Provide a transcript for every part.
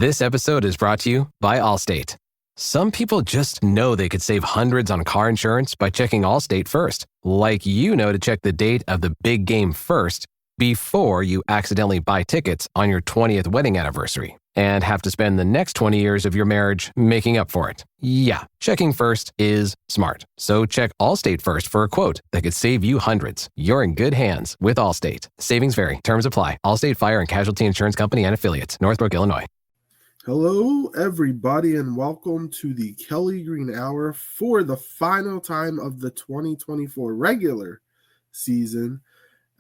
This episode is brought to you by Allstate. Some people just know they could save hundreds on car insurance by checking Allstate first. Like you know to check the date of the big game first before you accidentally buy tickets on your 20th wedding anniversary and have to spend the next 20 years of your marriage making up for it. Yeah, checking first is smart. So check Allstate first for a quote that could save you hundreds. You're in good hands with Allstate. Savings vary. Terms apply. Allstate Fire and Casualty Insurance Company and Affiliates. Northbrook, Illinois. Hello, everybody, and welcome to the Kelly Green Hour for the final time of the 2024 regular season,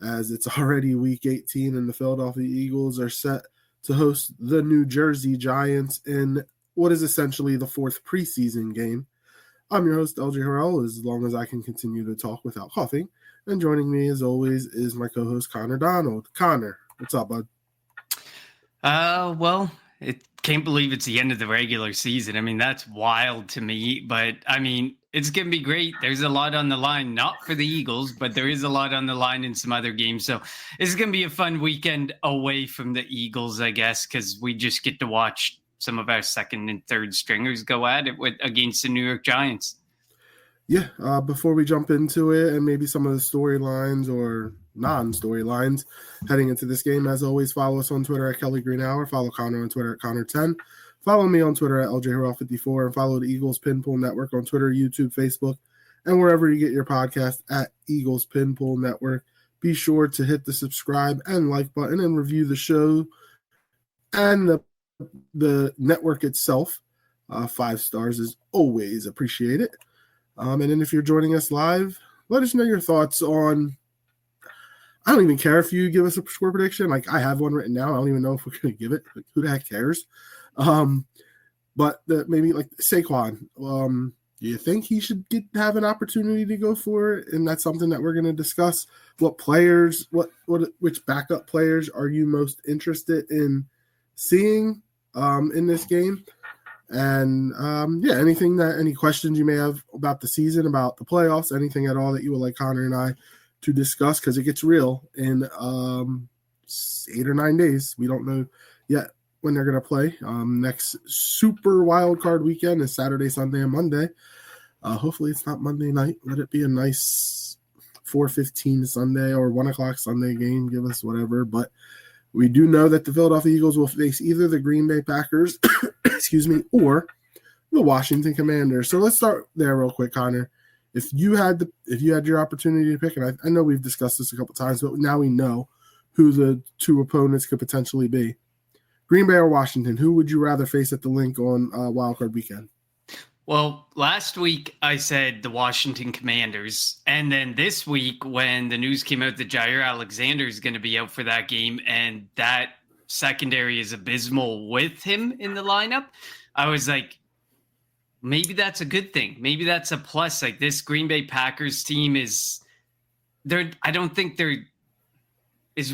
as it's already week 18 and the Philadelphia Eagles are set to host the New Jersey Giants in what is essentially the fourth preseason game. I'm your host, LJ Harrell, as long as I can continue to talk without coughing. And joining me, as always, is my co-host, Connor Donald. Connor, what's up, bud? It can't believe it's the end of the regular season. I mean, that's wild to me, but I mean, it's going to be great. There's a lot on the line, not for the Eagles, but there is a lot on the line in some other games. So it's going to be a fun weekend away from the Eagles, I guess, because we just get to watch some of our second and third stringers go at it against the New York Giants. Yeah, before we jump into it and maybe some of the storylines or non-storylines heading into this game, as always, follow us on Twitter at Kelly Green Hour. Follow Connor on Twitter at Connor10. Follow me on Twitter at LJHerrell54 and follow the Eagles Pinpool Network on Twitter, YouTube, Facebook, and wherever you get your podcast at Eagles Pinpool Network. Be sure to hit the subscribe and like button and review the show and the network itself. 5 stars is always appreciated. And then if you're joining us live, let us know your thoughts on, I don't even care if you give us a score prediction. Like, I have one written down. I don't even know if we're going to give it. Like, who the heck cares? But maybe like Saquon, do you think he should have an opportunity to go for it? And that's something that we're going to discuss. What players, which backup players are you most interested in seeing in this game? And any questions you may have about the season, about the playoffs, anything at all that you would like Connor and I to discuss, because it gets real in 8 or 9 days. We don't know yet when they're going to play. Next super wild card weekend is Saturday, Sunday, and Monday. Hopefully it's not Monday night. Let it be a nice 4:15 Sunday or 1 o'clock Sunday game. Give us whatever. But we do know that the Philadelphia Eagles will face either the Green Bay Packers, or the Washington Commanders. So let's start there real quick, Connor. If you had your opportunity to pick, and I know we've discussed this a couple times, but now we know who the two opponents could potentially be. Green Bay or Washington, who would you rather face at the Link on Wild Card Weekend? Well, last week I said the Washington Commanders, and then this week when the news came out that Jair Alexander is going to be out for that game and that secondary is abysmal with him in the lineup, I was like, maybe that's a good thing. Maybe that's a plus. Like, this Green Bay Packers team is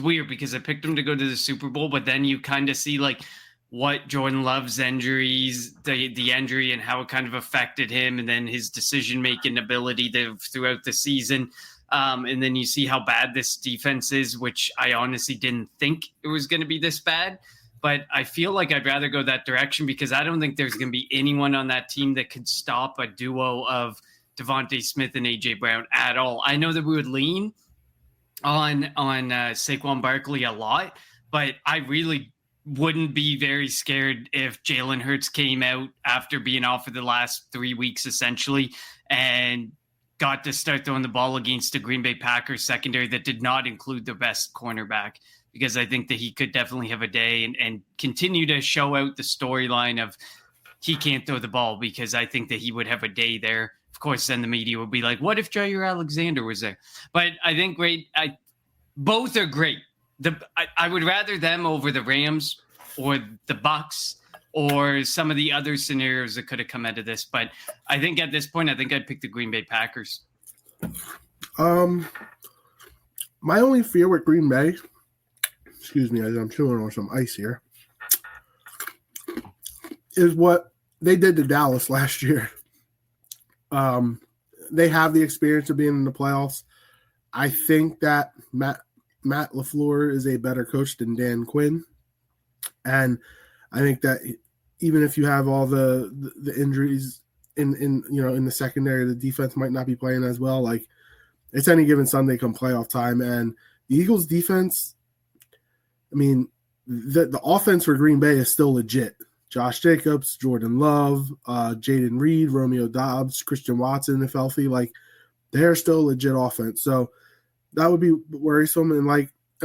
weird because I picked them to go to the Super Bowl, but then you kind of see like what Jordan Love's injuries, the injury and how it kind of affected him, and then his decision-making ability throughout the season. And then you see how bad this defense is, which I honestly didn't think it was going to be this bad. But I feel like I'd rather go that direction because I don't think there's going to be anyone on that team that could stop a duo of Devontae Smith and A.J. Brown at all. I know that we would lean on Saquon Barkley a lot, but I really wouldn't be very scared if Jalen Hurts came out after being off for the last 3 weeks, essentially, and got to start throwing the ball against the Green Bay Packers secondary that did not include the best cornerback, because I think that he could definitely have a day and continue to show out the storyline of he can't throw the ball, because I think that he would have a day there. Of course, then the media would be like, what if Jair Alexander was there? But I think both are great. I would rather them over the Rams or the Bucks or some of the other scenarios that could have come out of this. But I think at this point, I think I'd pick the Green Bay Packers. My only fear with Green Bay, excuse me, as I'm chewing on some ice here, is what they did to Dallas last year. They have the experience of being in the playoffs. I think that Matt LaFleur is a better coach than Dan Quinn. And I think that even if you have all the injuries in the secondary, the defense might not be playing as well. Like, it's any given Sunday come playoff time, and the Eagles defense, I mean, the offense for Green Bay is still legit. Josh Jacobs, Jordan Love, Jaden Reed, Romeo Doubs, Christian Watson, if healthy, like, they're still legit offense. So that would be worrisome. And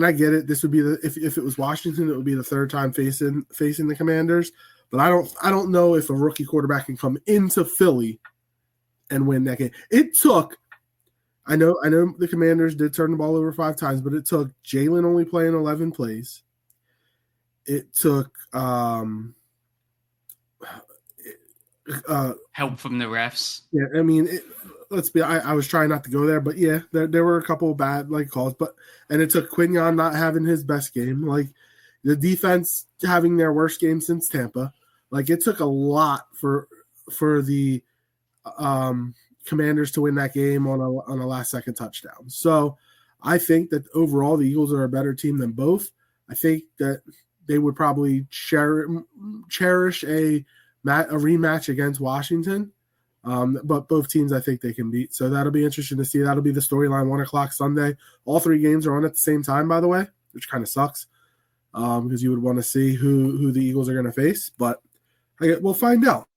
I get it. This would be if it was Washington, it would be the third time facing the Commanders. But I don't know if a rookie quarterback can come into Philly and win that game. It took. I know the Commanders did turn the ball over 5 times, but it took Jalen only playing 11 plays. It took help from the refs. Yeah, I mean, I was trying not to go there, but yeah, there were a couple of bad calls, and it took Quinyon not having his best game, like the defense having their worst game since Tampa. Like, it took a lot for the Commanders to win that game on a last second touchdown. So I think that overall the Eagles are a better team than both. I think that they would probably cherish a rematch against Washington. But both teams I think they can beat. So that'll be interesting to see. That'll be the storyline, 1:00 Sunday. All 3 games are on at the same time, by the way, which kind of sucks because you would want to see who the Eagles are going to face. But we'll find out.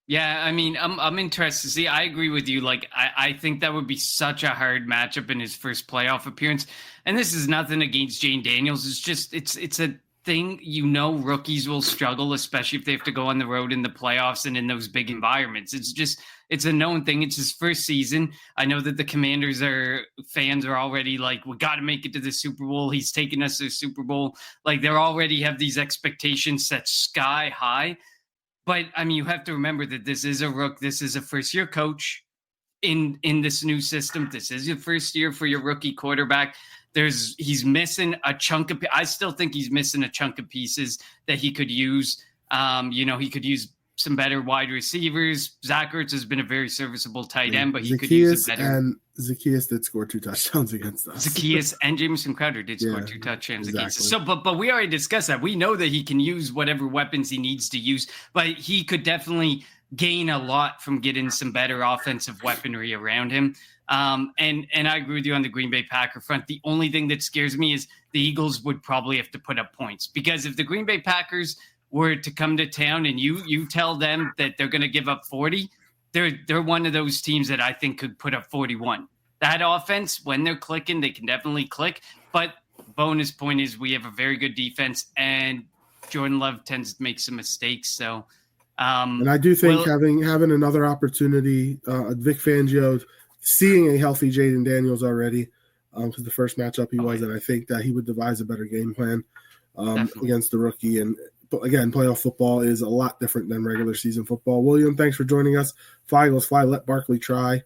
Yeah, I mean, I'm interested to see. I agree with you. Like, I think that would be such a hard matchup in his first playoff appearance. And this is nothing against Jane Daniels. It's just it's a thing, rookies will struggle, especially if they have to go on the road in the playoffs and in those big environments. It's a known thing. It's his first season. I know that the Commanders fans are already like, we got to make it to the Super Bowl. He's taking us to the Super Bowl. Like, they already have these expectations set sky high. But I mean, you have to remember that this is a rook. This is a first-year coach in this new system. This is your first year for your rookie quarterback. He's missing a chunk of. I still think he's missing a chunk of pieces that he could use. He could use some better wide receivers. Zach Ertz has been a very serviceable tight end, but he could use it better. And Zacchaeus did score 2 touchdowns against us. Zacchaeus and Jamison Crowder did score 2 touchdowns against us. So, but we already discussed that. We know that he can use whatever weapons he needs to use, but he could definitely gain a lot from getting some better offensive weaponry around him. And I agree with you on the Green Bay Packer front. The only thing that scares me is the Eagles would probably have to put up points, because if the Green Bay Packers were to come to town and you tell them that they're going to give up 40, they're one of those teams that I think could put up 41. That offense, when they're clicking, they can definitely click. But bonus point is we have a very good defense, and Jordan Love tends to make some mistakes. So, and I do think having another opportunity, Vic Fangio seeing a healthy Jaden Daniels already, because the first matchup he was in, I think that he would devise a better game plan against the rookie. And again, playoff football is a lot different than regular season football. William, thanks for joining us. Fly Eagles Fly, let Barkley try.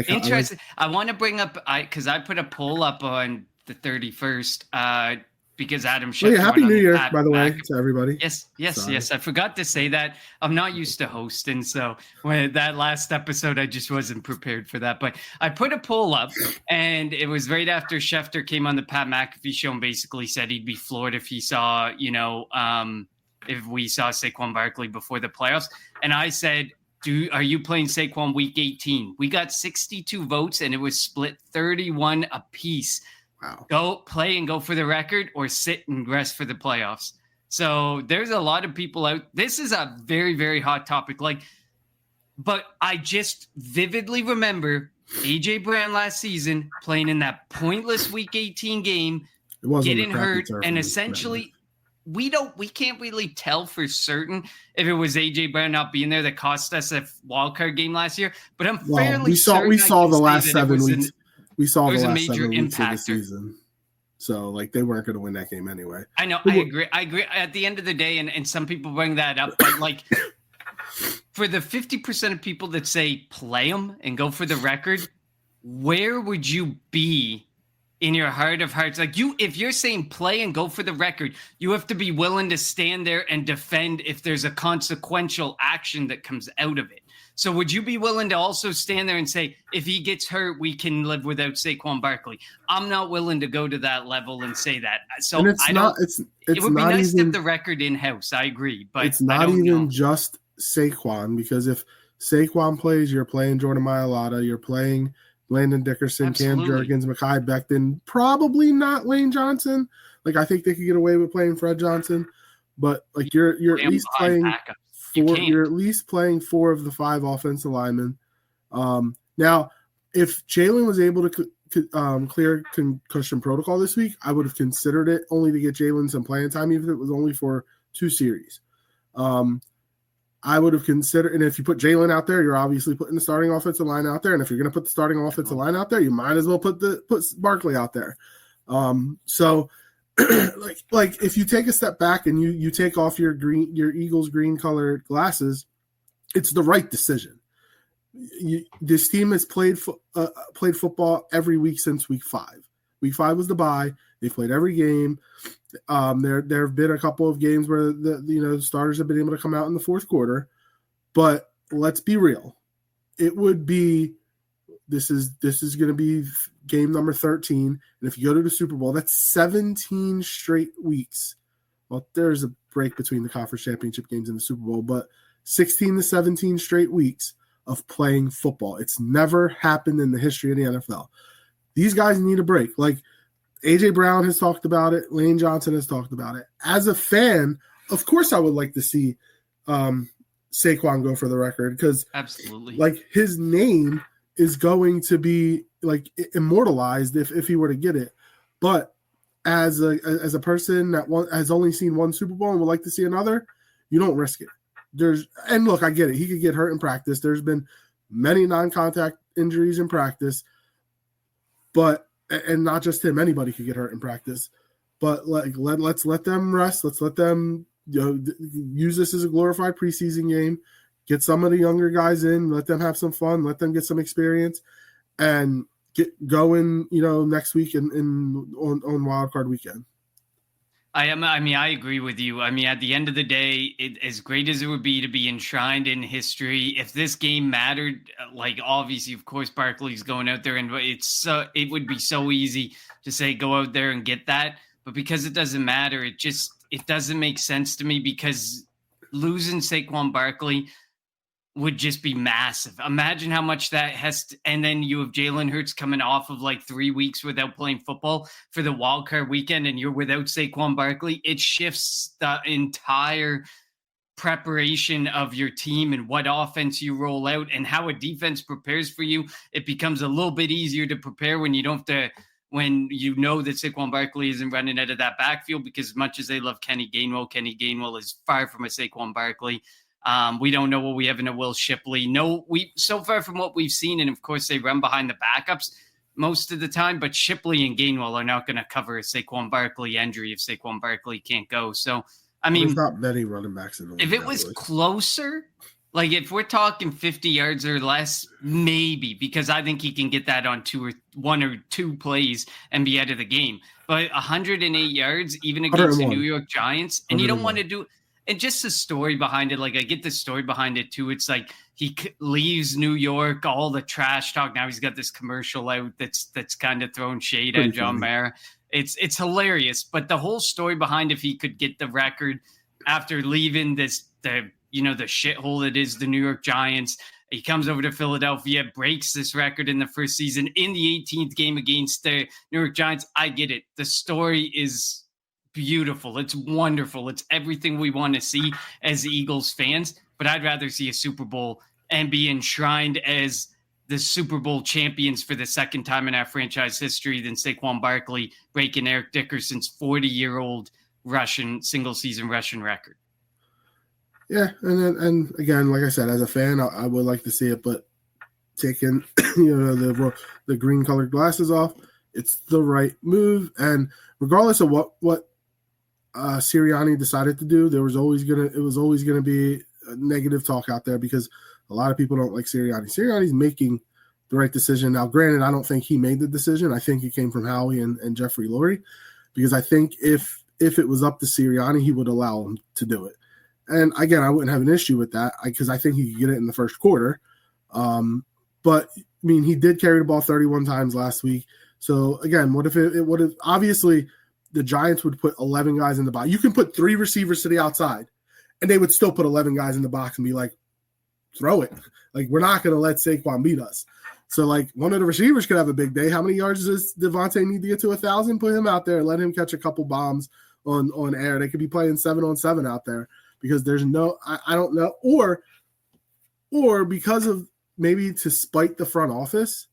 Interesting. I want to bring up, because I put a poll up on the 31st, because Adam Schefter. Happy New Year, by the way, to everybody. Yes. I forgot to say that. I'm not used to hosting, so when that last episode, I just wasn't prepared for that. But I put a poll up, and it was right after Schefter came on the Pat McAfee show and basically said he'd be floored if he saw, if we saw Saquon Barkley before the playoffs. And I said, are you playing Saquon week 18? We got 62 votes, and it was split 31 apiece. Wow. Go play and go for the record, or sit and rest for the playoffs. So there's a lot of people out. This is a very, very hot topic. But I just vividly remember A.J. Brown last season playing in that pointless week 18 game, getting hurt, and essentially we can't really tell for certain if it was A.J. Brown not being there that cost us a wild card game last year. But I'm fairly certain we saw the last 7 weeks. We saw the last major 7 weeks impactor of the season. So, they weren't going to win that game anyway. I know. I agree. At the end of the day, and some people bring that up, but for the 50% of people that say play them and go for the record, where would you be in your heart of hearts? If you're saying play and go for the record, you have to be willing to stand there and defend if there's a consequential action that comes out of it. So would you be willing to also stand there and say, if he gets hurt, we can live without Saquon Barkley? I'm not willing to go to that level and say that. So it would be not nice to even, have the record in-house. I agree, but it's not even just Saquon, because if Saquon plays, you're playing Jordan Mailata, you're playing Landon Dickerson, Absolutely. Cam Jurgens, Mekhi Becton, probably not Lane Johnson. Like, I think they could get away with playing Fred Johnson, but like you're at least playing you're at least playing 4 of the 5 offensive linemen. Now, if Jalen was able to clear concussion protocol this week, I would have considered it, only to get Jalen some playing time, even if it was only for 2 series. I would have considered, and if you put Jalen out there, you're obviously putting the starting offensive line out there. And if you're going to put the starting offensive line out there, you might as well put Barkley out there. So like if you take a step back and you take off your Eagles green colored glasses, it's the right decision. This team has played football every week since week 5. Week 5 was the bye. They played every game. There have been a couple of games where the starters have been able to come out in the fourth quarter, but let's be real. It would be this is going to be game number 13, and if you go to the Super Bowl, that's 17 straight weeks. Well, there's a break between the conference championship games and the Super Bowl, but 16 to 17 straight weeks of playing football. It's never happened in the history of the NFL. These guys need a break. Like, A.J. Brown has talked about it. Lane Johnson has talked about it. As a fan, of course I would like to see Saquon go for the record, because absolutely, like, his name is going to be like immortalized if he were to get it. But as a person that has only seen 1 Super Bowl and would like to see another, you don't risk it. And look, I get it. He could get hurt in practice. There's been many non-contact injuries in practice, and not just him, anybody could get hurt in practice. But let's let them rest. Let's let them use this as a glorified preseason game. Get some of the younger guys in. Let them have some fun. Let them get some experience, and get going. Next week on Wild Card Weekend. I agree with you. I mean, at the end of the day, as great as it would be to be enshrined in history, if this game mattered, like, obviously, of course, Barkley's going out there, and it would be so easy to say, go out there and get that. But because it doesn't matter, it doesn't make sense to me, because losing Saquon Barkley would just be massive. Imagine how much that and then you have Jalen Hurts coming off of like 3 weeks without playing football for the wild card weekend, and you're without Saquon Barkley. It shifts the entire preparation of your team and what offense you roll out and how a defense prepares for you. It becomes a little bit easier to prepare when you don't have to, when you know that Saquon Barkley isn't running out of that backfield, because as much as they love Kenny Gainwell is far from a Saquon Barkley. We don't know what we have in a Will Shipley. So far from what we've seen, and of course they run behind the backups most of the time, but Shipley and Gainwell are not going to cover a Saquon Barkley injury if Saquon Barkley can't go. So, I mean, there's not many running backs in the league. If it was closer, like if we're talking 50 yards or less, maybe, because I think he can get that on 1 or 2 plays and be out of the game. But 108 yards, even against the New York Giants, and you don't want to do. And just the story behind it, like I get the story behind it too. It's like he leaves New York, all the trash talk. Now he's got this commercial out that's kind of throwing shade at John Mara. It's hilarious, but the whole story behind if he could get the record after leaving the shithole that is the New York Giants, he comes over to Philadelphia, breaks this record in the first season in the 18th game against the New York Giants. I get it. The story is beautiful. It's wonderful. It's everything we want to see as Eagles fans, but I'd rather see a Super Bowl and be enshrined as the Super Bowl champions for the second time in our franchise history than Saquon Barkley breaking Eric Dickerson's 40-year-old single season rushing record. Yeah. And again, like I said, as a fan, I would like to see it, but taking, the green colored glasses off, it's the right move. And regardless of what Sirianni decided to do, it was always gonna be a negative talk out there, because a lot of people don't like Sirianni. Sirianni's making the right decision. Now, granted, I don't think he made the decision. I think it came from Howie and Jeffrey Lurie, because I think if it was up to Sirianni, he would allow him to do it. And again, I wouldn't have an issue with that, because I think he could get it in the first quarter. But I mean, he did carry the ball 31 times last week. So again, what if obviously the Giants would put 11 guys in the box? You can put 3 receivers to the outside, and they would still put 11 guys in the box and be like, throw it. Like, we're not going to let Saquon beat us. So, like, one of the receivers could have a big day. How many yards does Devontae need to get to 1,000? Put him out there. Let him catch a couple bombs on air. They could be playing 7-on-7 out there because there's no – I don't know. Or because of maybe to spite the front office,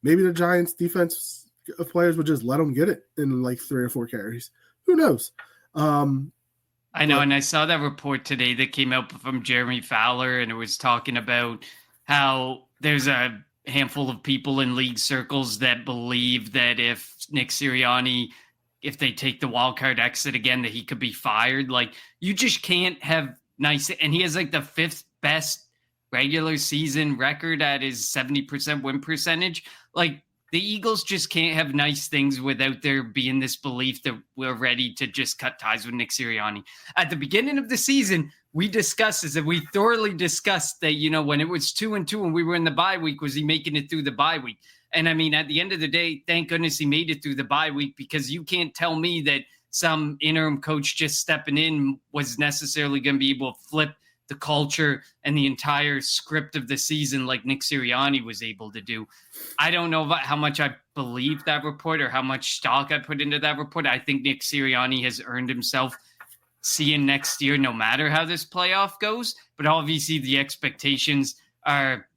maybe the Giants' defense of players would just let them get it in, like, 3 or 4 carries. Who knows? I know, and I saw that report today that came out from Jeremy Fowler, and it was talking about how there's a handful of people in league circles that believe that if Nick Sirianni, if they take the wild card exit again, that he could be fired. Like, you just can't have nice, and he has like the 5th best regular season record at his 70% win percentage. Like, the Eagles just can't have nice things without there being this belief that we're ready to just cut ties with Nick Sirianni. At the beginning of the season, we thoroughly discussed that, you know, when it was 2-2 and we were in the bye week, was he making it through the bye week? And I mean, at the end of the day, thank goodness he made it through the bye week, because you can't tell me that some interim coach just stepping in was necessarily going to be able to flip the culture and the entire script of the season like Nick Sirianni was able to do. I don't know about how much I believe that report or how much stock I put into that report. I think Nick Sirianni has earned himself seeing next year, no matter how this playoff goes. But obviously the expectations are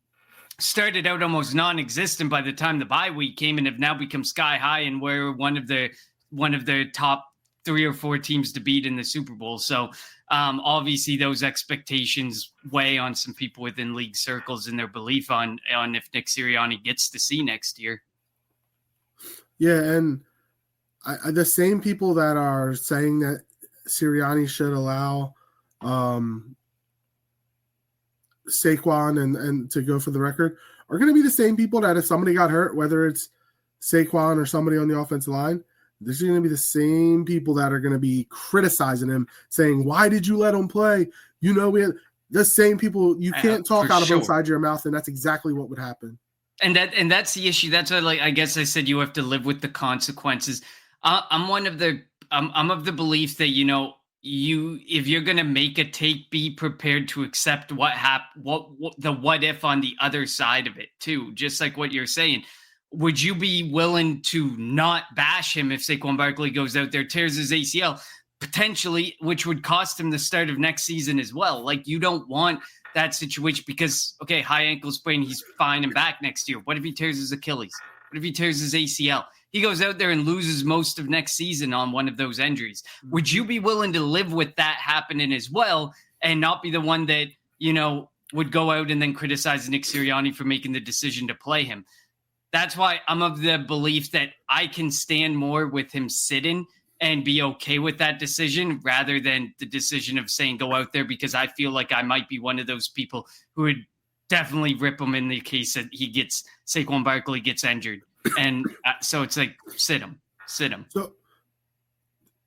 started out almost non-existent by the time the bye week came and have now become sky high, and we're one of the top 3 or 4 teams to beat in the Super Bowl. So obviously those expectations weigh on some people within league circles and their belief on if Nick Sirianni gets to see next year. Yeah, and the same people that are saying that Sirianni should allow Saquon and to go for the record are going to be the same people that if somebody got hurt, whether it's Saquon or somebody on the offensive line, this is going to be the same people that are going to be criticizing him, saying, why did you let him play? You know, the same people, you can't talk out of both sides of your mouth, and that's exactly what would happen. And that's the issue. That's why, like, I guess I said you have to live with the consequences. I'm of the belief that, you know, if you're going to make a take, be prepared to accept what if on the other side of it too. Just like what you're saying. Would you be willing to not bash him if Saquon Barkley goes out there, tears his ACL, potentially, which would cost him the start of next season as well? Like, you don't want that situation because, okay, high ankle sprain, he's fine and back next year. What if he tears his Achilles? What if he tears his ACL? He goes out there and loses most of next season on one of those injuries. Would you be willing to live with that happening as well and not be the one that, you know, would go out and then criticize Nick Sirianni for making the decision to play him? That's why I'm of the belief that I can stand more with him sitting and be okay with that decision rather than the decision of saying go out there, because I feel like I might be one of those people who would definitely rip him in the case that Saquon Barkley gets injured. And so it's like, sit him. So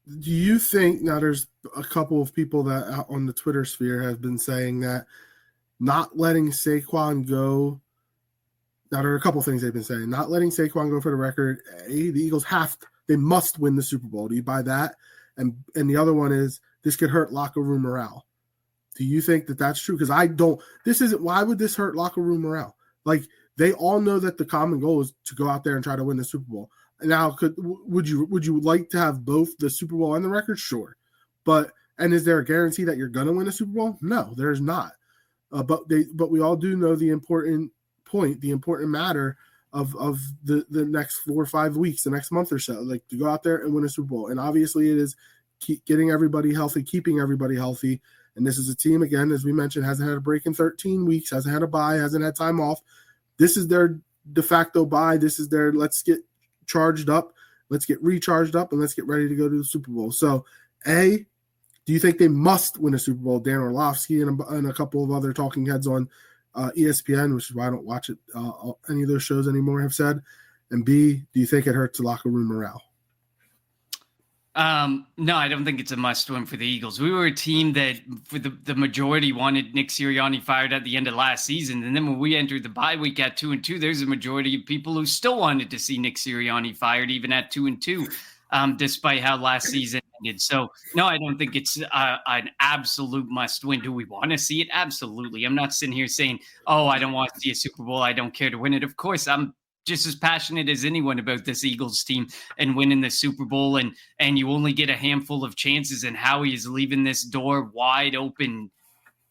do you think, now there's a couple of people that out on the Twitter sphere have been saying that not letting Saquon go, now there are a couple of things they've been saying, not letting Saquon go for the record, the Eagles they must win the Super Bowl. Do you buy that? And the other one is this could hurt locker room morale. Do you think that that's true? Because I don't. Why would this hurt locker room morale? Like, they all know that the common goal is to go out there and try to win the Super Bowl. Now, would you like to have both the Super Bowl and the record? Sure. And is there a guarantee that you're going to win a Super Bowl? No, there's not. But we all do know the important point, the important matter of the next 4 or 5 weeks, the next month or so, like to go out there and win a Super Bowl. And obviously it is getting everybody healthy, keeping everybody healthy. And this is a team, again, as we mentioned, hasn't had a break in 13 weeks, hasn't had a bye, hasn't had time off. This is their de facto bye. This is their let's get charged up, let's get recharged up, and let's get ready to go to the Super Bowl. So, do you think they must win a Super Bowl? Dan Orlovsky and a couple of other talking heads on ESPN, which is why I don't watch any of those shows anymore, have said. And B, do you think it hurts the locker room morale? No, I don't think it's a must-win for the Eagles. We were a team that, for the majority, wanted Nick Sirianni fired at the end of last season, and then when we entered the bye week at 2-2, there's a majority of people who still wanted to see Nick Sirianni fired, even at 2-2, despite how last season ended. So, no, I don't think it's an absolute must-win. Do we want to see it? Absolutely. I'm not sitting here saying, "Oh, I don't want to see a Super Bowl. I don't care to win it." Of course, I'm just as passionate as anyone about this Eagles team and winning the Super Bowl, and you only get a handful of chances, and Howie is leaving this door wide open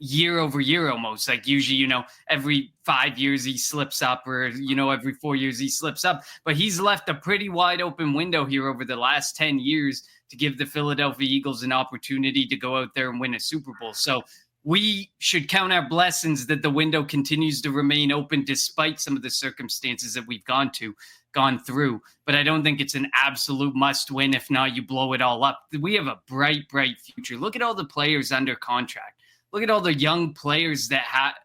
year over year almost. Like usually, every 5 years he slips up, or, every 4 years he slips up. But he's left a pretty wide open window here over the last 10 years to give the Philadelphia Eagles an opportunity to go out there and win a Super Bowl. So we should count our blessings that the window continues to remain open despite some of the circumstances that we've gone through. But I don't think it's an absolute must win. If not, you blow it all up. We have a bright future. Look at all the players under contract. Look at all the young players that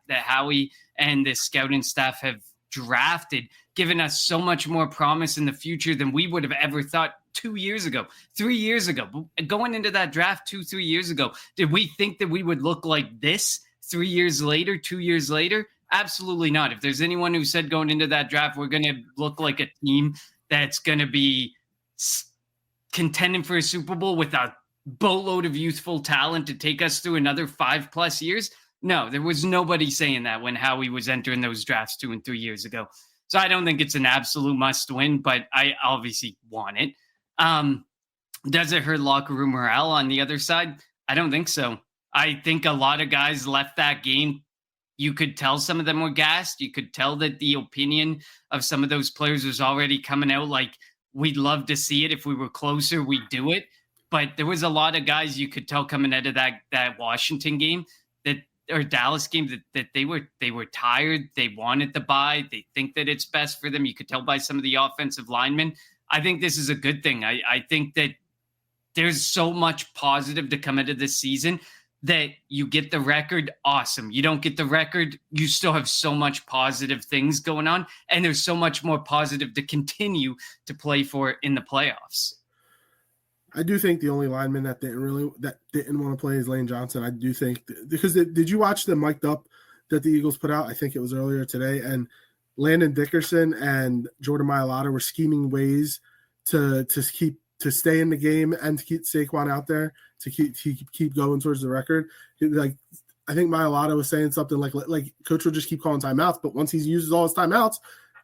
Howie and the scouting staff have drafted, giving us so much more promise in the future than we would have ever thought 2 years ago, 3 years ago. Going into that draft 2-3 years ago, did we think that we would look like this 3 years later, 2 years later? Absolutely not. If there's anyone who said going into that draft, we're going to look like a team that's going to be contending for a Super Bowl with a boatload of youthful talent to take us through another 5+ years. No, there was nobody saying that when Howie was entering those drafts 2 and 3 years ago. So I don't think it's an absolute must win, but I obviously want it. Does it hurt locker room morale on the other side? I don't think so. I think a lot of guys left that game. You could tell some of them were gassed. You could tell that the opinion of some of those players was already coming out like, we'd love to see it. If we were closer, we'd do it. But there was a lot of guys you could tell coming out of that Washington game or Dallas game that they were tired. They wanted to buy. They think that it's best for them. You could tell by some of the offensive linemen. I think this is a good thing. I think that there's so much positive to come out of this season that you get the record, awesome. You don't get the record, you still have so much positive things going on, and there's so much more positive to continue to play for in the playoffs. I do think the only lineman that didn't want to play is Lane Johnson. I do think because did you watch the mic'd up that the Eagles put out? I think it was earlier today, and Landon Dickerson and Jordan Mailata were scheming ways to stay in the game and to keep Saquon out there to keep going towards the record. Like I think Mailata was saying something like coach will just keep calling timeouts, but once he uses all his timeouts,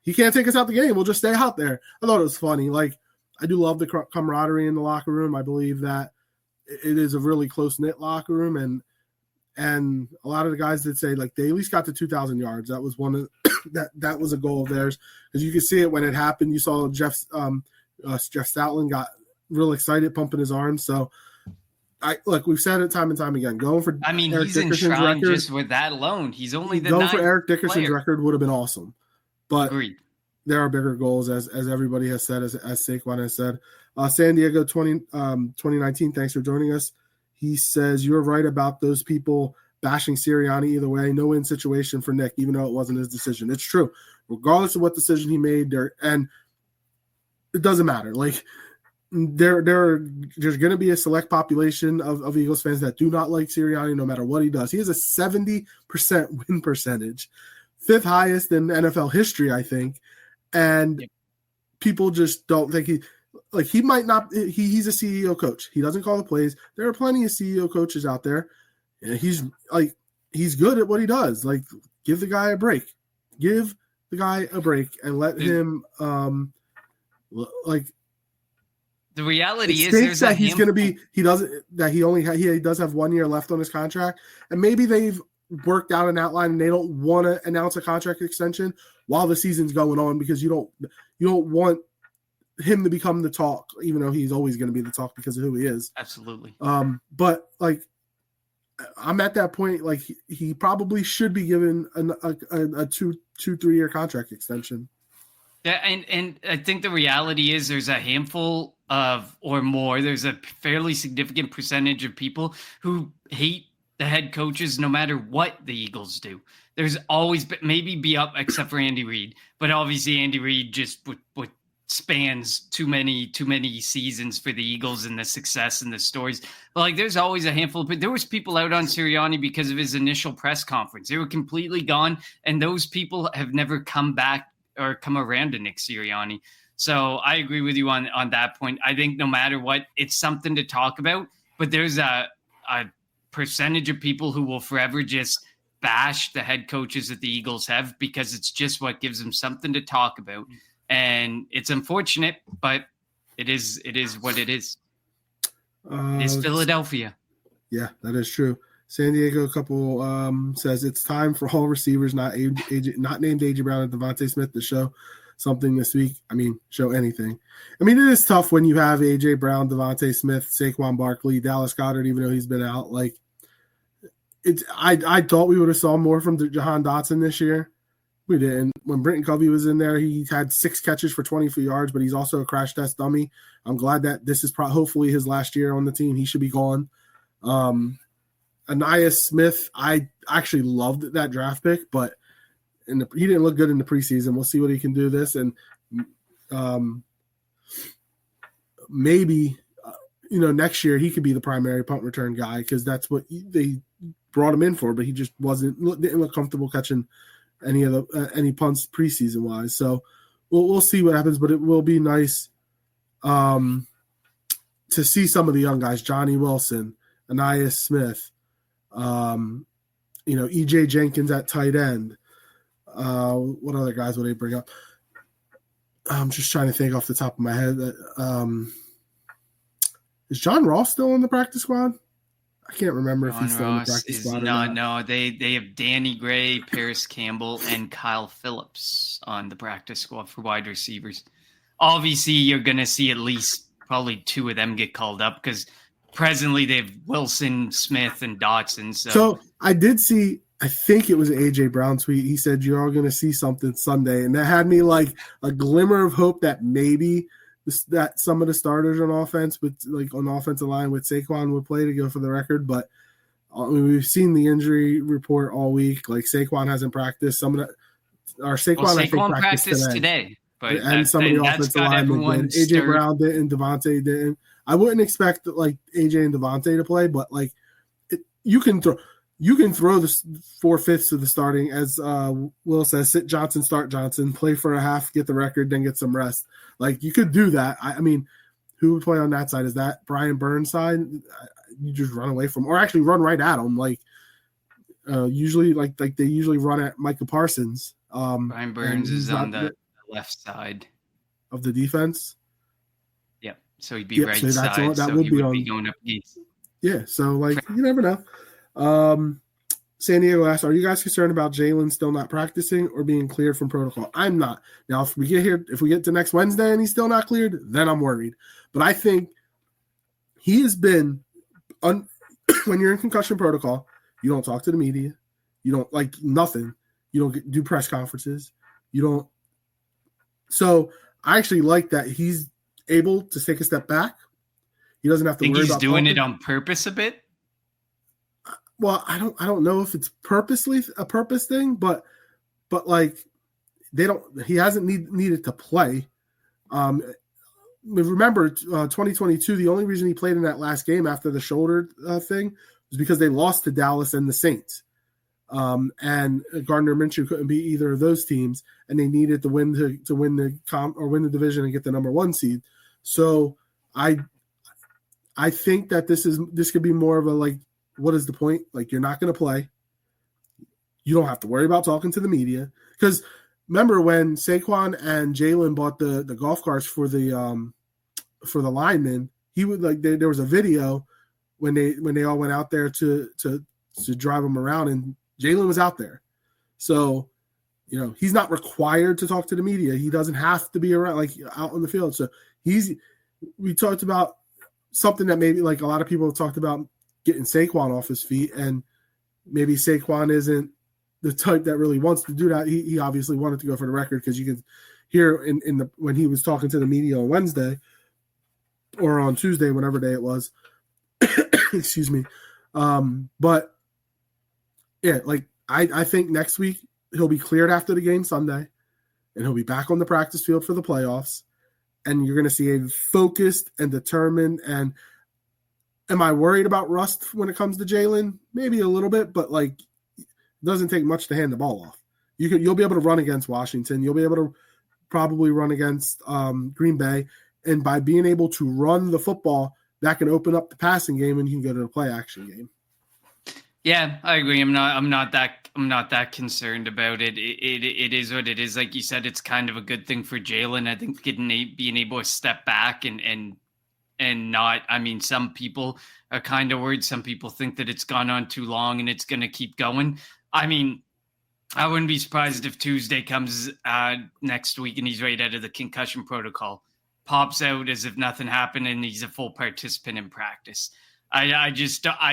he can't take us out the game. We'll just stay out there. I thought it was funny. Like I do love the camaraderie in the locker room. I believe that it is a really close knit locker room, and a lot of the guys did say like they at least got to 2,000 yards. That was one of that was a goal of theirs because you could see it when it happened. You saw Jeff Stoutland got real excited, pumping his arms. So we've said it time and time again. Going for Eric he's Dickerson's record, just with that alone. He's only the going for Eric Dickerson's record would have been awesome, but agreed. There are bigger goals, as everybody has said, as Saquon has said. San Diego 2019, thanks for joining us. He says, you're right about those people bashing Sirianni either way. No-win situation for Nick, even though it wasn't his decision. It's true. Regardless of what decision he made, and it doesn't matter. Like, there's going to be a select population of Eagles fans that do not like Sirianni no matter what he does. He has a 70% win percentage, 5th highest in NFL history, I think. And people just don't think he might not. He's a CEO coach. He doesn't call the plays. There are plenty of CEO coaches out there. And he's good at what he does. Like, give the guy a break. Give the guy a break and let him. The reality is that he's going to be. He does have 1 year left on his contract, and maybe they've worked out an outline and they don't want to announce a contract extension while the season's going on because you don't want him to become the talk, even though he's always going to be the talk because of who he is. Absolutely. But like I'm at that point, like he probably should be given a 2-3 year contract extension. Yeah, and I think the reality is there's a handful of or more. There's a fairly significant percentage of people who hate the head coaches no matter what the Eagles do. There's always maybe be up except for Andy Reid, but obviously Andy Reid just with spans too many seasons for the Eagles and the success and the stories. But like, there's always a handful of. There was people out on Sirianni because of his initial press conference. They were completely gone, and those people have never come back or come around to Nick Sirianni. So I agree with you on that point. I think no matter what, it's something to talk about. But there's a percentage of people who will forever just bash the head coaches that the Eagles have because it's just what gives them something to talk about. And it's unfortunate, but it is what it is. It's Philadelphia. Yeah, that is true. San Diego couple says it's time for all receivers not named A.J. Brown and Devontae Smith to show something this week. I mean, show anything. I mean, it is tough when you have A.J. Brown, Devontae Smith, Saquon Barkley, Dallas Goedert, even though he's been out. Like, I thought we would have saw more from Jahan Dotson this year. We didn't. When Britton Covey was in there, he had 6 catches for 24 yards, but he's also a crash test dummy. I'm glad that this is hopefully his last year on the team. He should be gone. Anais Smith, I actually loved that draft pick, but he didn't look good in the preseason. We'll see what he can do this. And maybe, next year he could be the primary punt return guy because that's what they brought him in for, but he just didn't look comfortable catching any punts preseason wise. So we'll see what happens, but it will be nice to see some of the young guys, Johnny Wilson, Anais Smith, EJ Jenkins at tight end. What other guys will they bring up? I'm just trying to think off the top of my head. Is John Ross still on the practice squad? I can't remember if he's still on the practice squad or not. No, they have Danny Gray, Paris Campbell, and Kyle Phillips on the practice squad for wide receivers. Obviously, you're going to see at least probably 2 of them get called up because presently they have Wilson, Smith, and Dotson. So I did see, I think it was an A.J. Brown tweet. He said, you're all going to see something Sunday. And that had me like a glimmer of hope that maybe that some of the starters on offense, with like on the offensive line with Saquon would play to go for the record. But we've seen the injury report all week. Like Saquon hasn't practiced. I think practiced today. But and some of the offensive linemen did. A.J. Brown didn't, Devontae didn't. I wouldn't expect like A.J. and Devontae to play, but like you can throw the 4/5 of the starting, as Will says, sit Johnson, start Johnson, play for a half, get the record, then get some rest. Like you could do that. I mean, who would play on that side? Is that Brian Burns' side? You just run away from, or actually run right at him. Like usually, like they usually run at Micah Parsons. Brian Burns is on the left side of the defense. Yep. So he'd be right side. That would he be would be going up against. Yeah. So like you never know. San Diego asked, are you guys concerned about Jalen still not practicing or being cleared from protocol? I'm not. Now, if we get to next Wednesday and he's still not cleared, then I'm worried. But I think he has been when you're in concussion protocol, you don't talk to the media. You don't like nothing. You don't do press conferences. You don't. So I actually like that he's able to take a step back. He doesn't have to worry about. He's doing it on purpose a bit. Well, I don't know if it's purposely a purpose thing, but like he hasn't needed to play. Remember 2022, the only reason he played in that last game after the shoulder thing was because they lost to Dallas and the Saints. And Gardner Minshew couldn't beat either of those teams, and they needed to win to win the division and get the number 1 seed. So I think that this could be more of a like, what is the point? Like, you're not going to play. You don't have to worry about talking to the media. Because remember when Saquon and Jalen bought the golf carts for the linemen, he would like there was a video when they all went out there to drive them around, and Jalen was out there. So, he's not required to talk to the media. He doesn't have to be around, like out on the field. So we talked about something that maybe like a lot of people have talked about, getting Saquon off his feet, and maybe Saquon isn't the type that really wants to do that. He obviously wanted to go for the record because you can hear when he was talking to the media on Wednesday or on Tuesday, whatever day it was. Excuse me. But yeah, like I think next week he'll be cleared after the game Sunday, and he'll be back on the practice field for the playoffs. and you're going to see a focused and determined. And am I worried about rust when it comes to Jalen? Maybe a little bit, but like, it doesn't take much to hand the ball off. You'll be able to run against Washington. You'll be able to probably run against Green Bay. And by being able to run the football, that can open up the passing game, and you can go to the play action game. Yeah, I agree. I'm not that concerned about it. It is what it is. Like you said, it's kind of a good thing for Jalen. I think being able to step back and not. I mean, some people are kind of worried. Some people think that it's gone on too long and it's going to keep going. I mean, I wouldn't be surprised if Tuesday comes next week and he's right out of the concussion protocol, pops out as if nothing happened, and he's a full participant in practice. I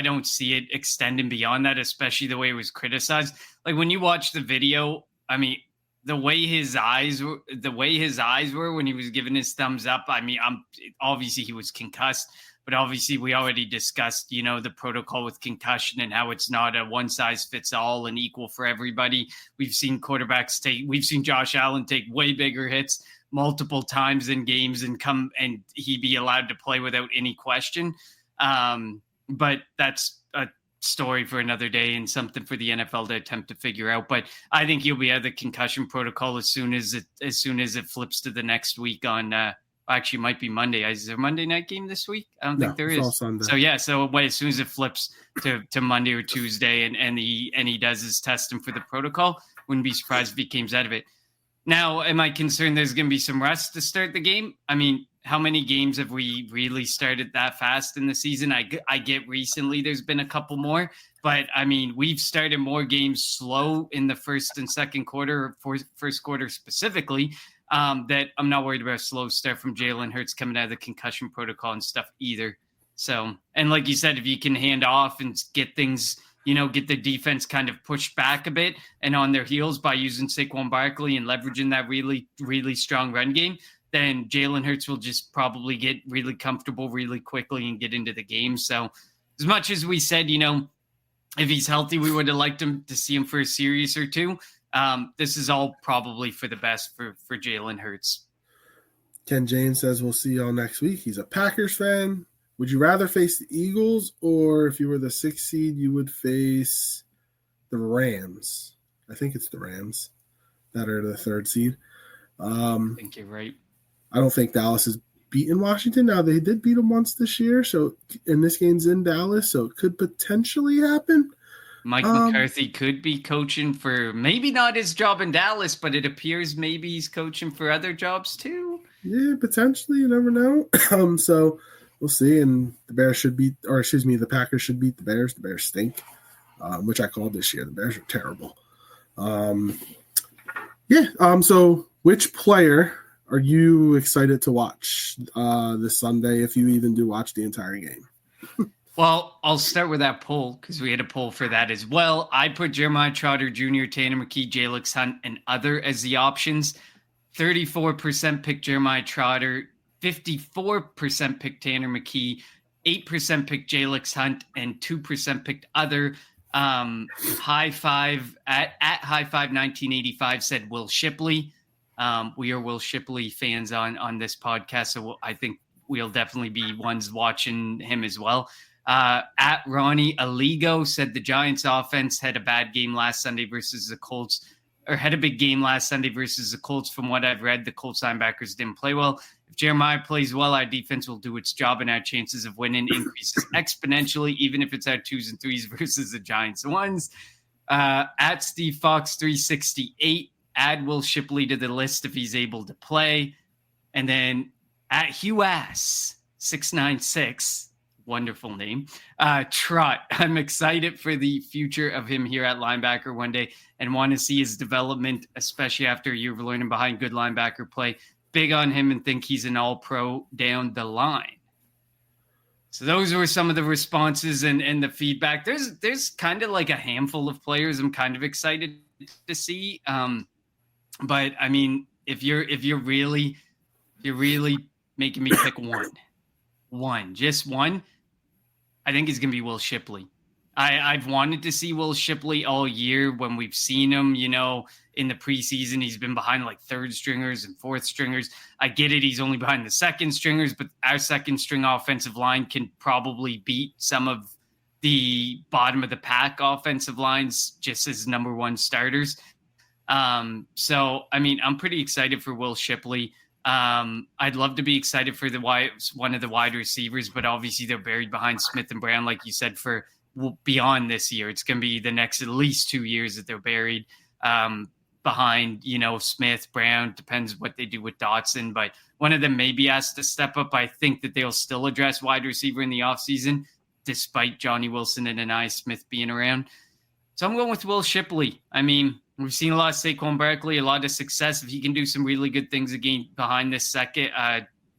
don't see it extending beyond that, especially the way it was criticized. Like when you watch the video, I mean, the way his eyes were when he was giving his thumbs up. I mean, obviously he was concussed. But obviously, we already discussed, the protocol with concussion and how it's not a one size fits all and equal for everybody. We've seen Josh Allen take way bigger hits multiple times in games and he be allowed to play without any question. But that's a story for another day and something for the NFL to attempt to figure out. But I think he'll be out of the concussion protocol as soon as it flips to the next week on. Actually, it might be Monday. Is there a Monday night game this week? I don't think there is. All Sunday. So as soon as it flips to Monday or Tuesday and he does his testing for the protocol, wouldn't be surprised if he came out of it. Now, am I concerned there's going to be some rest to start the game? I mean, how many games have we really started that fast in the season? I get recently there's been a couple more, but I mean, we've started more games slow in the first and second quarter, or first quarter specifically, that I'm not worried about a slow start from Jalen Hurts coming out of the concussion protocol and stuff either. So, and like you said, if you can hand off and get things, get the defense kind of pushed back a bit and on their heels by using Saquon Barkley and leveraging that really, really strong run game, then Jalen Hurts will just probably get really comfortable really quickly and get into the game. So as much as we said, if he's healthy, we would have liked him to see him for a series or two. This is all probably for the best for Jalen Hurts. Ken James says we'll see y'all next week. He's a Packers fan. Would you rather face the Eagles, or if you were the 6th seed, you would face the Rams? I think it's the Rams that are the 3rd seed. I think you're right. I don't think Dallas has beaten Washington. Now, they did beat them once this year, and this game's in Dallas, so it could potentially happen. Mike McCarthy could be coaching for maybe not his job in Dallas, but it appears maybe he's coaching for other jobs too. Yeah, potentially. You never know. So we'll see. And the Packers should beat the Bears. The Bears stink, which I called this year. The Bears are terrible. So which player are you excited to watch this Sunday, if you even do watch the entire game? Well, I'll start with that poll because we had a poll for that as well. I put Jeremiah Trotter Jr., Tanner McKee, Jalen Hunt, and other as the options. 34% picked Jeremiah Trotter, 54% picked Tanner McKee, 8% picked Jalen Hunt, and 2% picked other. High Five at High Five 1985 said Will Shipley. We are Will Shipley fans on this podcast, so I think we'll definitely be ones watching him as well. At Ronnie Aligo said the Giants offense had a bad game last Sunday versus the Colts, or had a big game last Sunday versus the Colts. From what I've read, the Colts linebackers didn't play well. If Jeremiah plays well, our defense will do its job and our chances of winning increases exponentially, even if it's our 2s and 3s versus the Giants 1s. At Steve Fox 368, add Will Shipley to the list if he's able to play. And then at Hugh Ass 696, wonderful name, Trot. I'm excited for the future of him here at linebacker one day and want to see his development, especially after a year of learning behind good linebacker play. Big on him and think he's an all-pro down the line. So those were some of the responses and the feedback. There's kind of like a handful of players I'm kind of excited to see. But I mean, if you're really making me pick just one, I think it's going to be Will Shipley. I've wanted to see Will Shipley all year when we've seen him, in the preseason. He's been behind like third stringers and fourth stringers. I get it. He's only behind the second stringers, but our second string offensive line can probably beat some of the bottom of the pack offensive lines just as number one starters. So, I mean, I'm pretty excited for Will Shipley. I'd love to be excited for one of the wide receivers, but obviously they're buried behind Smith and Brown, like you said, for beyond this year. It's going to be the next at least 2 years that they're buried behind, Smith, Brown. Depends what they do with Dotson, but one of them may be asked to step up. I think that they'll still address wide receiver in the offseason, despite Johnny Wilson and Anai Smith being around. So I'm going with Will Shipley. I mean, we've seen a lot of Saquon Barkley, a lot of success. If he can do some really good things again behind this second,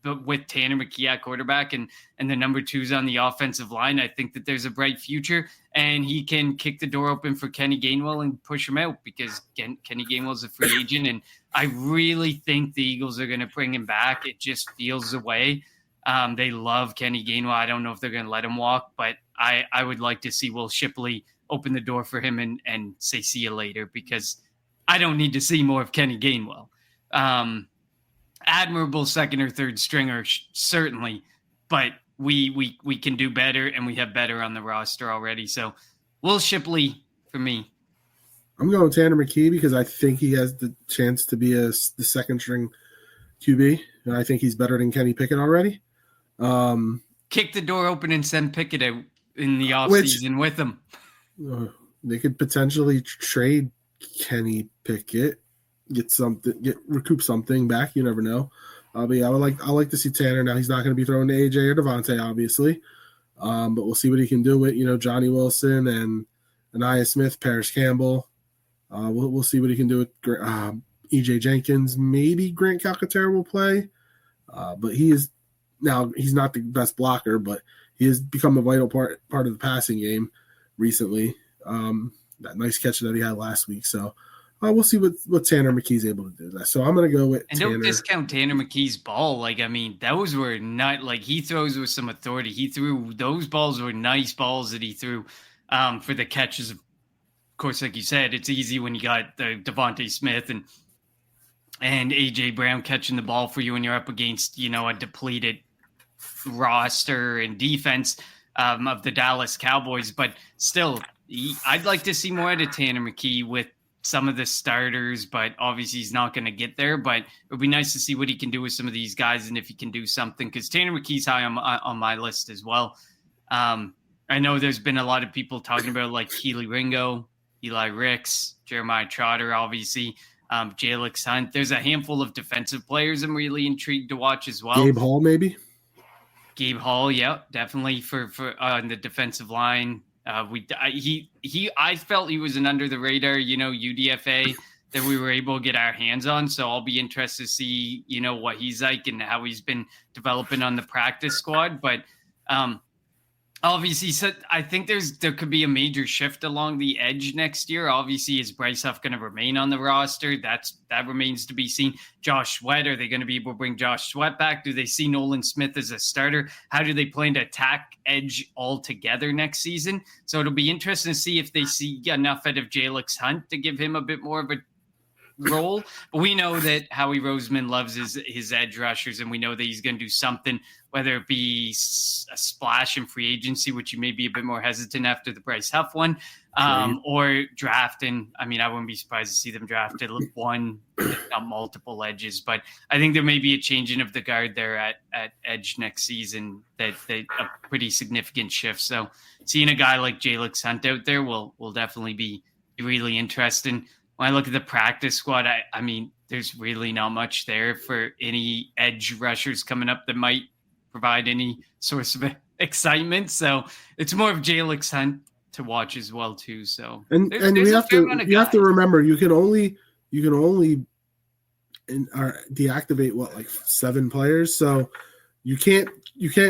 but with Tanner McKee at quarterback and the number twos on the offensive line, I think that there's a bright future, and he can kick the door open for Kenny Gainwell and push him out, because Kenny Gainwell's a free agent, and I really think the Eagles are going to bring him back. It just feels the way. They love Kenny Gainwell. I don't know if they're going to let him walk, but I would like to see Will Shipley open the door for him and say, see you later, because I don't need to see more of Kenny Gainwell. Admirable second or third stringer, certainly, but we can do better, and we have better on the roster already. So Will Shipley for me. I'm going Tanner McKee because I think he has the chance to be the second string QB, and I think he's better than Kenny Pickett already. Kick the door open and send Pickett out in the offseason with him. They could potentially trade Kenny Pickett, recoup something back. You never know. But yeah, I like to see Tanner. Now he's not going to be throwing to AJ or Devontae, obviously. But we'll see what he can do with Johnny Wilson and Anaya Smith, Paris Campbell. We'll see what he can do with EJ Jenkins. Maybe Grant Calcaterra will play, but he's not the best blocker, but he has become a vital part of the passing game recently. That nice catch that he had last week. So we'll see what Tanner McKee's able to do. So I'm going to go with Tanner. Don't discount Tanner McKee's ball. Those were not he throws with some authority. Those balls were nice balls that he threw for the catches. Of course, like you said, it's easy when you got the Devontae Smith and AJ Brown catching the ball for you when you're up against, a depleted roster and defense of the Dallas Cowboys. But still, I'd like to see more out of Tanner McKee with some of the starters, but obviously he's not going to get there. But it would be nice to see what he can do with some of these guys, and if he can do something, because Tanner McKee's high on my list as well. I know there's been a lot of people talking about like Keely Ringo, Eli Ricks, Jeremiah Trotter, obviously, Jalix Hunt. There's a handful of defensive players I'm really intrigued to watch as well. Gabe Hall, maybe? Gabe Hall, yeah, definitely for on the defensive line. I felt he was an under the radar, UDFA that we were able to get our hands on. So I'll be interested to see, what he's like and how he's been developing on the practice squad. But obviously, so I think there could be a major shift along the edge next year. Obviously, is Bryce Huff going to remain on the roster? That remains to be seen. Josh Sweat, are they going to be able to bring Josh Sweat back? Do they see Nolan Smith as a starter? How do they plan to attack edge altogether next season? So it'll be interesting to see if they see enough out of Jalix Hunt to give him a bit more of a role. But we know that Howie Roseman loves his edge rushers, and we know that he's going to do something, whether it be a splash in free agency, which you may be a bit more hesitant after the Bryce Huff one, or drafting. I mean, I wouldn't be surprised to see them drafted one, if not multiple edges. But I think there may be a changing of the guard there at edge next season, that a pretty significant shift. So seeing a guy like Jalix Hunt out there will definitely be really interesting. When I look at the practice squad, I mean, there's really not much there for any edge rushers coming up that might provide any source of excitement. So it's more of Jalix Hunt to watch as well too. So and you have to remember, you can only deactivate 7 players. So you can't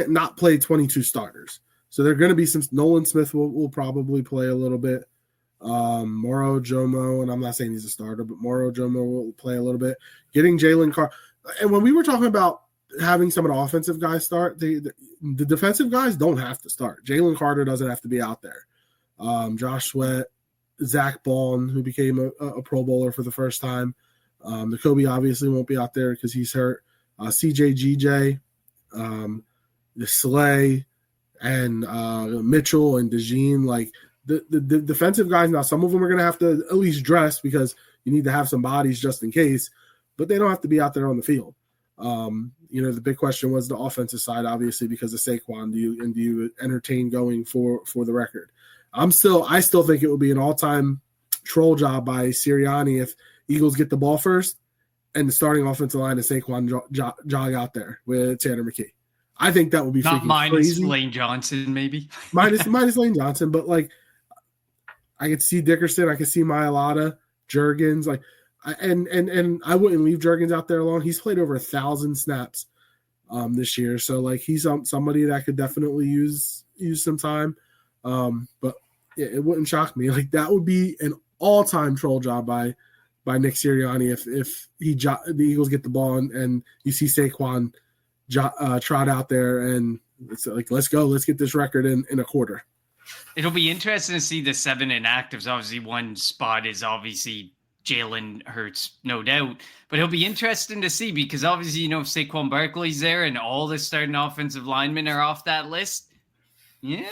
not play 22 starters. So there are going to be some. Nolan Smith will probably play a little bit. Moro Jomo, and I'm not saying he's a starter, but Moro Jomo will play a little bit. Getting Jalen Carr, and when we were talking about having some of the offensive guys start, the defensive guys don't have to start. Jalen Carter doesn't have to be out there. Josh Sweat, Zach Baldwin, who became a Pro Bowler for the first time. The Kobe obviously won't be out there because he's hurt. CJ GJ, the Slay, and Mitchell and DeJean, like the defensive guys. Now, some of them are going to have to at least dress because you need to have some bodies just in case, but they don't have to be out there on the field. The big question was the offensive side, obviously, because of Saquon. Do you entertain going for the record? I still think it would be an all-time troll job by Sirianni if Eagles get the ball first and the starting offensive line is Saquon jog out there with Tanner McKee. I think that would be not minus crazy. Lane Johnson, maybe minus Lane Johnson, but like I could see Dickerson, I could see Mailata, Juergens, like, and I wouldn't leave Juergens out there alone. He's played over 1,000 snaps this year, so like he's somebody that could definitely use some time. But it wouldn't shock me. Like that would be an all-time troll job by Nick Sirianni if the Eagles get the ball and you see Saquon trot out there and it's like, let's go, let's get this record in a quarter. It'll be interesting to see the 7 inactives. Obviously, one spot is obviously Jalen Hurts, no doubt. But it'll be interesting to see because obviously, if Saquon Barkley's there and all the starting offensive linemen are off that list, you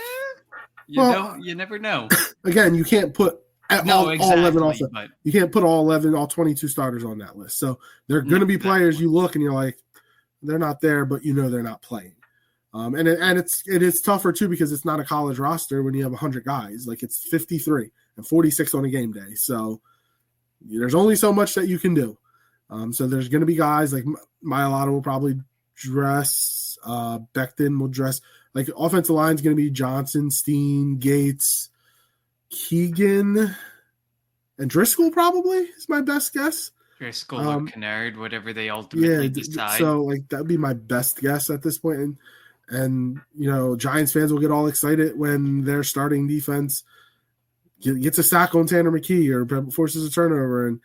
never know. Again, you can't put all 11 off. You can't put all 22 starters on that list. So there are going to be players you look and you're like, they're not there, but they're not playing. And it's tougher too because it's not a college roster when you have 100 guys. Like it's 53 and 46 on a game day. So there's only so much that you can do. So there's going to be guys like Mailata will probably dress. Becton will dress. Like offensive line is going to be Johnson, Steen, Gates, Keegan, and Driscoll probably is my best guess. Driscoll or Kennard, whatever they ultimately decide. So like that'd be my best guess at this point. And Giants fans will get all excited when their starting defense gets a sack on Tanner McKee or forces a turnover. And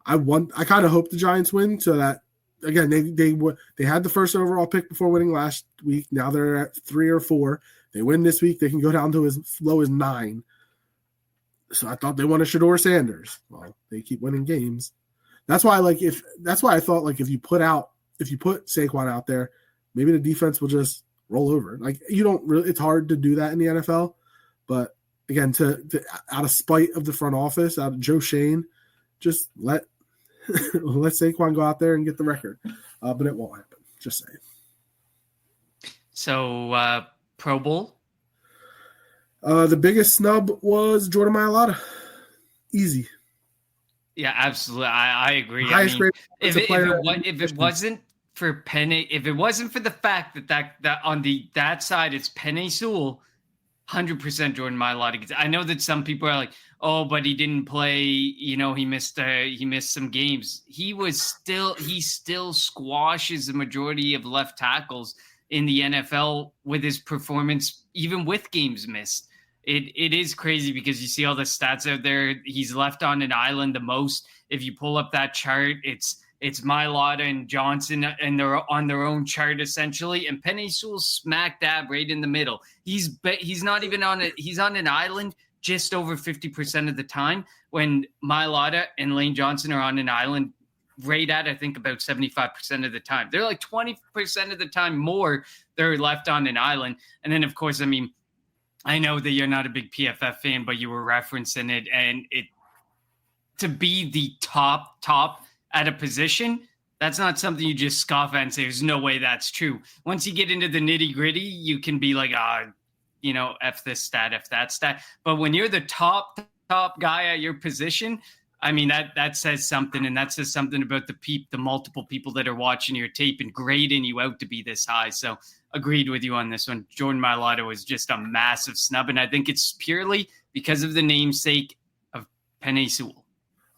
I kind of hope the Giants win so that again they had the first overall pick before winning last week. Now they're at 3 or 4. They win this week, they can go down to as low as 9. So I thought they wanted Shedeur Sanders. Well, they keep winning games. That's why I thought like if you put Saquon out there, maybe the defense will just roll over. Like it's hard to do that in the NFL, but again, to out of spite of the front office, out of Joe Shane, just let Saquon go out there and get the record. But it won't happen. Just saying. So Pro Bowl. The biggest snub was Jordan Mailata. Easy. Yeah, absolutely. I agree. If it wasn't for Penny, if it wasn't for the fact that on that side it's Penny Sewell, 100% Jordan Mailata. I know that some people are like, oh, but he didn't play. He missed some games. He still squashes the majority of left tackles in the NFL with his performance, even with games missed. It is crazy because you see all the stats out there. He's left on an island the most. If you pull up that chart, it's Mailata and Johnson, and they're on their own chart essentially. And Penei Sewell's smack dab right in the middle. He's not even on it. He's on an island just over 50% of the time, when Mailata and Lane Johnson are on an island right at, I think, about 75% of the time. They're like 20% of the time more they're left on an island. And then, of course, I know that you're not a big PFF fan, but you were referencing it, and to be the top at a position, that's not something you just scoff at and say, there's no way that's true. Once you get into the nitty gritty, you can be like, F this stat, F that stat. But when you're the top guy at your position, that says something, and that says something about the multiple people that are watching your tape and grading you out to be this high. So agreed with you on this one. Jordan Mailata was just a massive snub, and I think it's purely because of the namesake of Penei Sewell.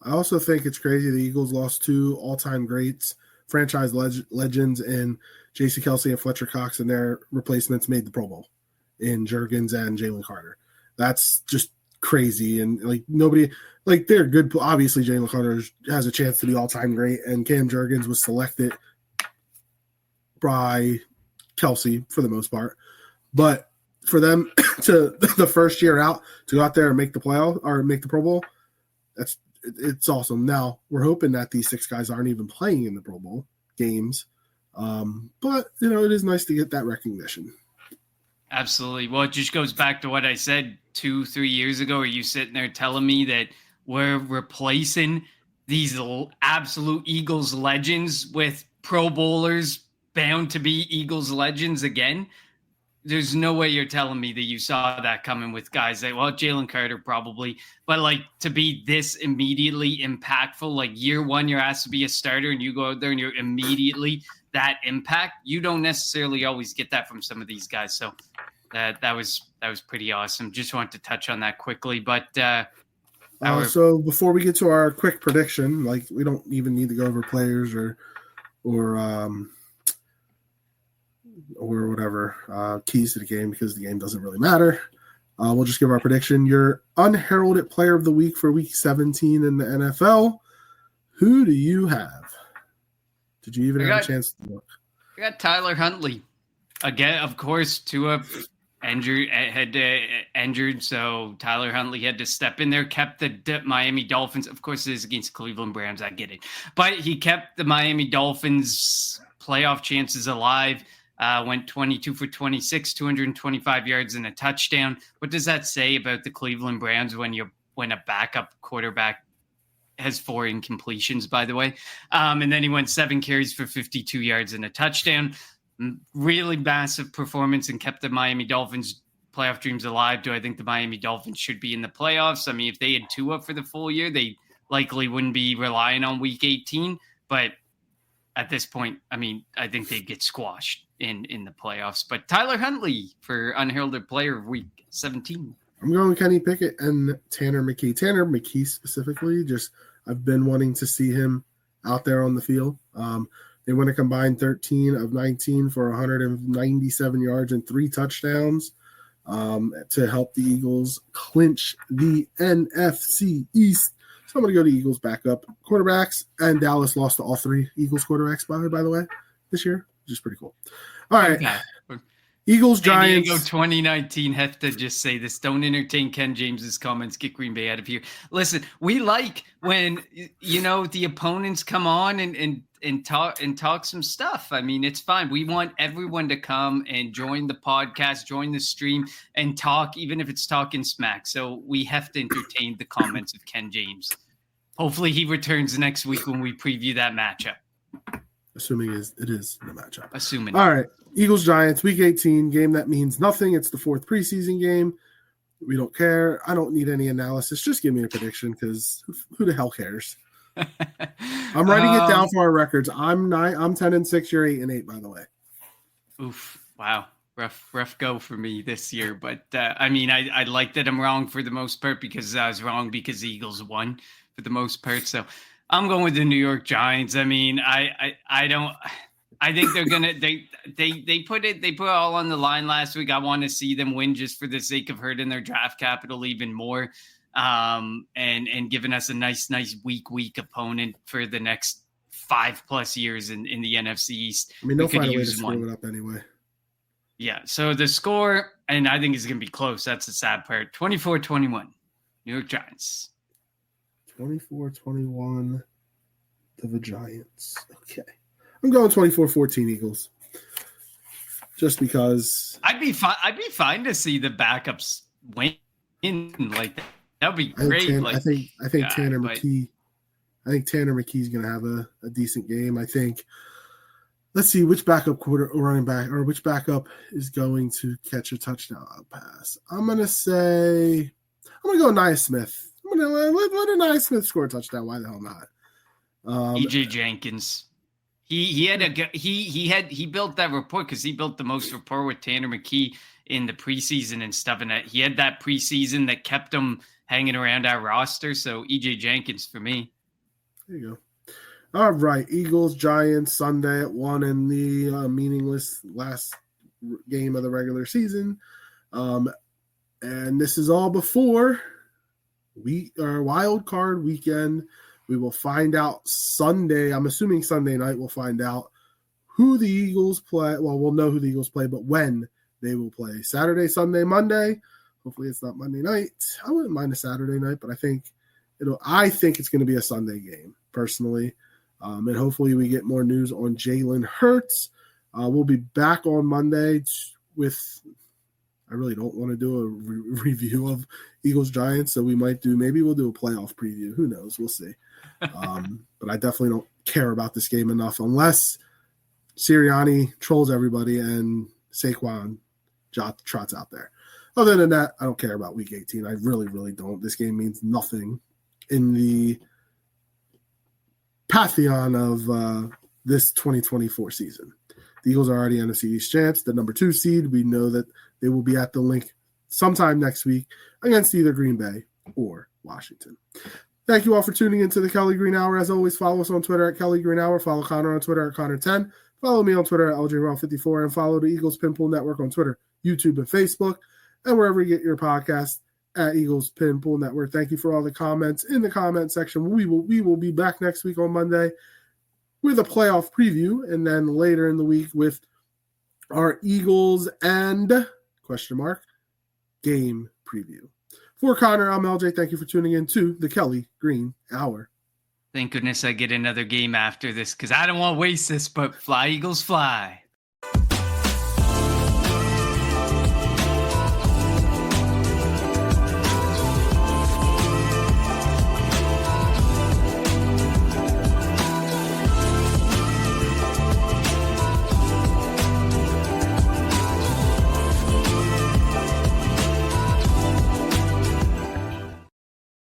I also think it's crazy the Eagles lost 2 all-time greats, franchise legends, in J.C. Kelsey and Fletcher Cox, and their replacements made the Pro Bowl in Juergens and Jalen Carter. That's just crazy. And nobody, they're good. Obviously, Jalen Carter has a chance to be all-time great, and Cam Juergens was selected by Kelsey for the most part. But for them to the first year out to go out there and make the playoff or make the Pro Bowl. It's awesome. Now we're hoping that these 6 guys aren't even playing in the Pro Bowl games, but it is nice to get that recognition. Absolutely. Well, it just goes back to what I said 2-3 years ago. Are you sitting there telling me that we're replacing these absolute Eagles legends with Pro Bowlers bound to be Eagles legends again? There's no way you're telling me that you saw that coming with guys that, well, Jalen Carter probably, but like to be this immediately impactful, like year one, you're asked to be a starter and you go out there and you're immediately that impact. You don't necessarily always get that from some of these guys. So that was pretty awesome. Just wanted to touch on that quickly, but so before we get to our quick prediction, like we don't even need to go over players or whatever keys to the game because the game doesn't really matter. We'll just give our prediction. Your unheralded player of the week for week 17 in the NFL. Who do you have? Did you even have a chance to look? I got Tyler Huntley. Again, of course, Tua injured, so Tyler Huntley had to step in there, kept the Miami Dolphins. Of course, it is against Cleveland Browns. I get it. But he kept the Miami Dolphins playoff chances alive. Went 22 for 26, 225 yards and a touchdown. What does that say about the Cleveland Browns when a backup quarterback has 4 incompletions, by the way? And then he went 7 carries for 52 yards and a touchdown. Really massive performance and kept the Miami Dolphins playoff dreams alive. Do I think the Miami Dolphins should be in the playoffs? I mean, if they had Tua for the full year, they likely wouldn't be relying on week 18. But at this point, I mean, I think they'd get squashed in the playoffs. But Tyler Huntley for unheralded player of week 17. I'm going with Kenny Pickett and Tanner McKee. Tanner McKee specifically, just I've been wanting to see him out there on the field. They went a combined 13 of 19 for 197 yards and 3 touchdowns to help the Eagles clinch the NFC East. So I'm going to go to Eagles backup quarterbacks, and Dallas lost to all 3 Eagles quarterbacks, by the way, this year, which is pretty cool. All right. Okay. Eagles, Giants. San Diego 2019 have to just say this. Don't entertain Ken James's comments. Get Green Bay out of here. Listen, we like when, the opponents come on and talk some stuff. I mean, it's fine. We want everyone to come and join the podcast, join the stream, and talk, even if it's talking smack. So we have to entertain the comments of Ken James. Hopefully he returns next week when we preview that matchup. Assuming it is the matchup. Assuming. All right. Eagles, Giants, week 18, game that means nothing. It's the 4th preseason game. We don't care. I don't need any analysis. Just give me a prediction because who the hell cares? I'm writing it down for our records. I'm 10-6. You're 8-8, by the way. Oof! Wow, rough go for me this year. But I mean, I like that I'm wrong for the most part because I was wrong because the Eagles won for the most part. So I'm going with the New York Giants. I mean, I don't. I think they're gonna they put it all on the line last week. I want to see them win just for the sake of hurting their draft capital even more. And giving us a nice week opponent for the next 5+ years in the NFC East. I mean, they'll find a way to screw it up anyway. Yeah, so the score, and I think it's going to be close. That's the sad part. 24-21, New York Giants. 24-21 to the Giants. Okay. I'm going 24-14 Eagles. Just because. I'd be fine to see the backups win like that. That'd be great. I think Tanner McKee. I think Tanner McKee's going to have a decent game. I think. Let's see which backup running back or which backup is going to catch a touchdown pass. I'm going to go Nia Smith. I'm going to let Nia Smith score a touchdown. Why the hell not? EJ Jenkins. He built that rapport because he built the most rapport with Tanner McKee in the preseason and stuff. And he had that preseason that kept him hanging around our roster. So EJ Jenkins for me. There you go. All right. Eagles, Giants, Sunday at 1 in the meaningless last game of the regular season. And this is all before our wild card weekend. We will find out Sunday. I'm assuming Sunday night we'll find out who the Eagles play. Well, we'll know who the Eagles play, but when They will play Saturday, Sunday, Monday. Hopefully it's not Monday night. I wouldn't mind a Saturday night, but I think it's going to be a Sunday game, personally. And hopefully we get more news on Jalen Hurts. We'll be back on Monday with – I really don't want to do a review of Eagles-Giants, so maybe we'll do a playoff preview. Who knows? We'll see. But I definitely don't care about this game enough unless Sirianni trolls everybody and Saquon trots out there. Other than that, I don't care about Week 18. I really, really don't. This game means nothing in the pantheon of this 2024 season. The Eagles are already NFC East champs, the number 2 seed. We know that they will be at the link sometime next week against either Green Bay or Washington. Thank you all for tuning into the Kelly Green Hour. As always, follow us on Twitter at Kelly Green Hour. Follow Connor on Twitter at Connor10. Follow me on Twitter at LJRound54. And follow the Eagles Pinpool Network on Twitter, YouTube, and Facebook. And wherever you get your podcast at Eagles Pinpool Network. Thank you for all the comments in the comment section. We will be back next week on Monday with a playoff preview, and then later in the week with our Eagles and game preview. For Connor, I'm LJ. Thank you for tuning in to the Kelly Green Hour. Thank goodness I get another game after this because I don't want to waste this, but fly, Eagles, fly.